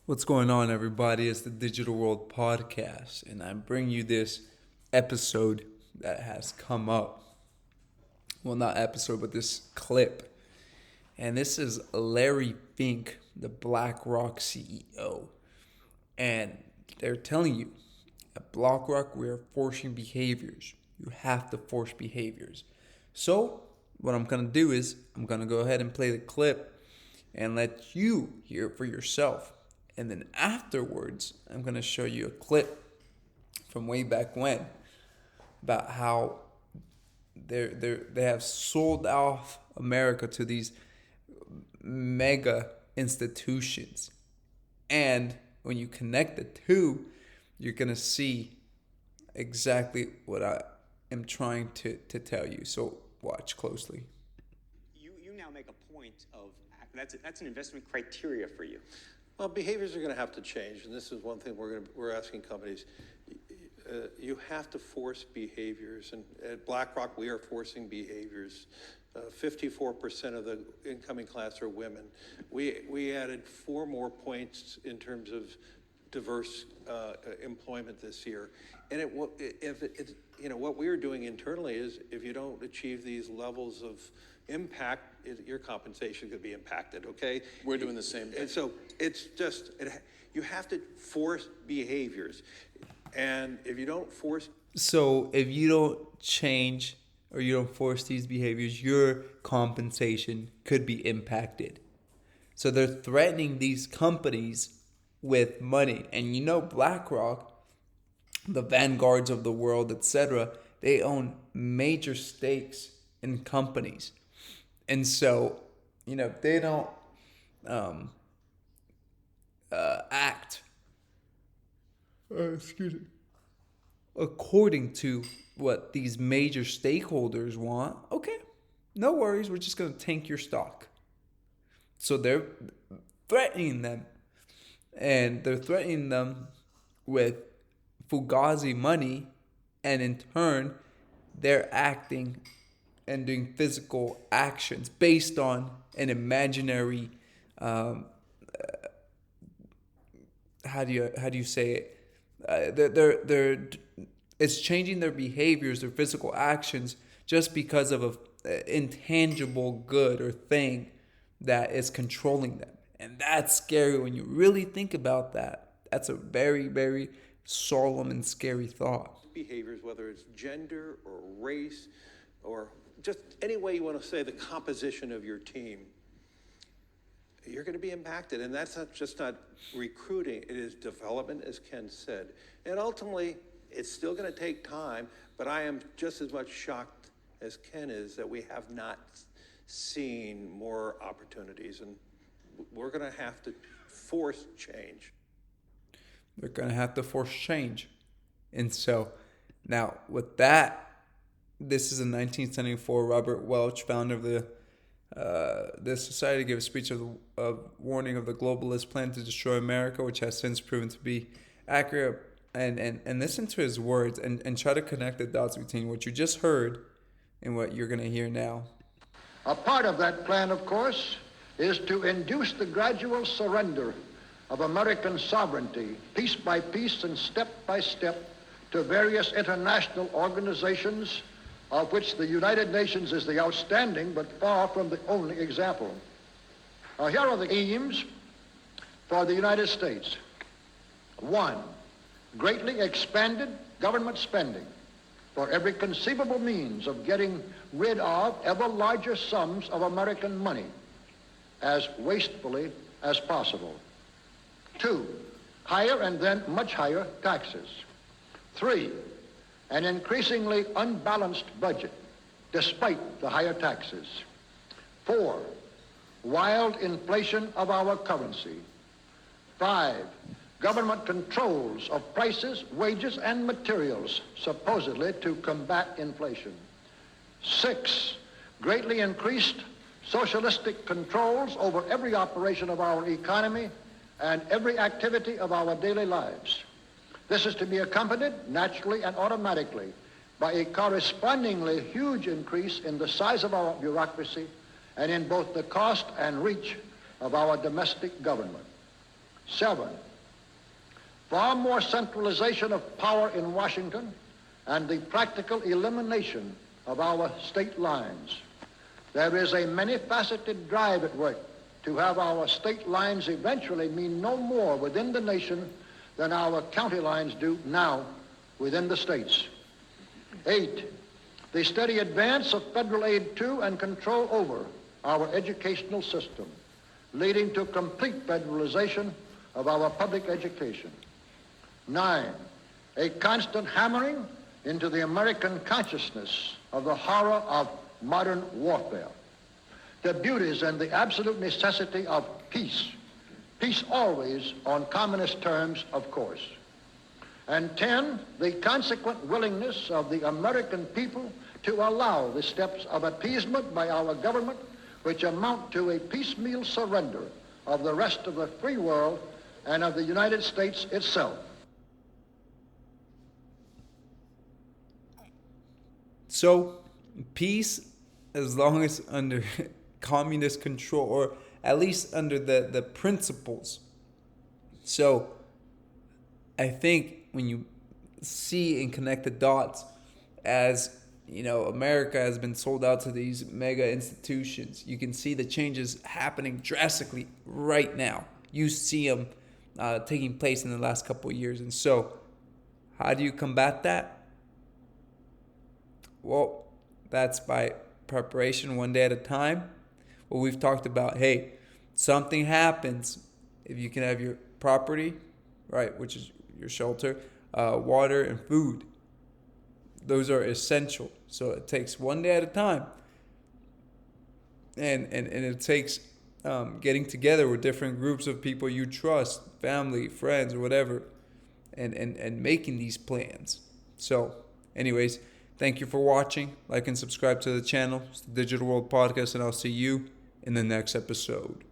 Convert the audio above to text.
What's going on, everybody? It's the Digital World Podcast, and I bring you this episode that has come up. Well, not episode, but this clip. And this is Larry Fink, the Blackrock CEO. And they're telling you at Blackrock, we are forcing behaviors. You have to force behaviors. So, what I'm going to do is, I'm going to go ahead and play the clip and let you hear it for yourself. And then afterwards, I'm going to show you a clip from way back when about how they have sold off America to these mega institutions. And when you connect the two, you're going to see exactly what I am trying to tell you. So watch closely. You now make a point of that's an investment criteria for you. Well, behaviors are going to have to change, and this is one thing we're asking companies. You have to force behaviors, and at BlackRock we are forcing behaviors. 54% of the incoming class are women. We added 4 more points in terms of diverse employment this year, and what we are doing internally is if you don't achieve these levels of impact, your compensation could be impacted. Okay, we're doing the same thing. And so it's just you have to force behaviors, and if you don't force, So if you don't change or you don't force these behaviors, your compensation could be impacted. So they're threatening these companies with money. And you know, BlackRock, the vanguards of the world, etc., they own major stakes in companies. And so, if they don't act, excuse me, according to what these major stakeholders want, okay, no worries, we're just going to tank your stock. So they're threatening them, and they're threatening them with Fugazi money, and in turn, they're acting and doing physical actions based on an imaginary, how do you say it? They're it's changing their behaviors, their physical actions, just because of a intangible good or thing that is controlling them. And that's scary when you really think about that. That's a very, very solemn and scary thought. behaviors, whether it's gender or race or just any way you want to say the composition of your team, you're going to be impacted. And that's not recruiting, it is development, as Ken said. And ultimately, it's still going to take time, but I am just as much shocked as Ken is that we have not seen more opportunities. And we're going to have to force change. They're going to have to force change. And so, now with that, this is in 1974. Robert Welch, founder of the society, gave a speech of warning of the globalist plan to destroy America, which has since proven to be accurate. And listen to his words and try to connect the dots between what you just heard and what you're going to hear now. A part of that plan, of course, is to induce the gradual surrender of American sovereignty, piece by piece and step by step, to various international organizations, of which the United Nations is the outstanding but far from the only example. Now, here are the aims for the United States. 1, greatly expanded government spending for every conceivable means of getting rid of ever larger sums of American money as wastefully as possible. 2, higher and then much higher taxes. 3, an increasingly unbalanced budget despite the higher taxes. 4, wild inflation of our currency. 5, government controls of prices, wages, and materials, supposedly to combat inflation. 6, greatly increased socialistic controls over every operation of our economy and every activity of our daily lives. This is to be accompanied naturally and automatically by a correspondingly huge increase in the size of our bureaucracy and in both the cost and reach of our domestic government. 7, far more centralization of power in Washington and the practical elimination of our state lines. There is a many-faceted drive at work to have our state lines eventually mean no more within the nation than our county lines do now within the states. 8, the steady advance of federal aid to and control over our educational system, leading to complete federalization of our public education. 9, a constant hammering into the American consciousness of the horror of modern warfare, the beauties and the absolute necessity of peace, peace always on communist terms, of course. And 10, the consequent willingness of the American people to allow the steps of appeasement by our government which amount to a piecemeal surrender of the rest of the free world and of the United States itself. So, peace as long as under communist control, or at least under the principles. So, I think when you see and connect the dots, as you know, America has been sold out to these mega institutions, you can see the changes happening drastically right now. You see them taking place in the last couple of years. And so, how do you combat that? Well, that's by preparation, one day at a time. Well, we've talked about, hey, something happens if you can have your property, right, which is your shelter, water, and food. Those are essential. So it takes one day at a time. And it takes getting together with different groups of people you trust, family, friends, or whatever, and making these plans. So, anyways, thank you for watching. Like and subscribe to the channel. It's the Digital World Podcast, and I'll see you in the next episode.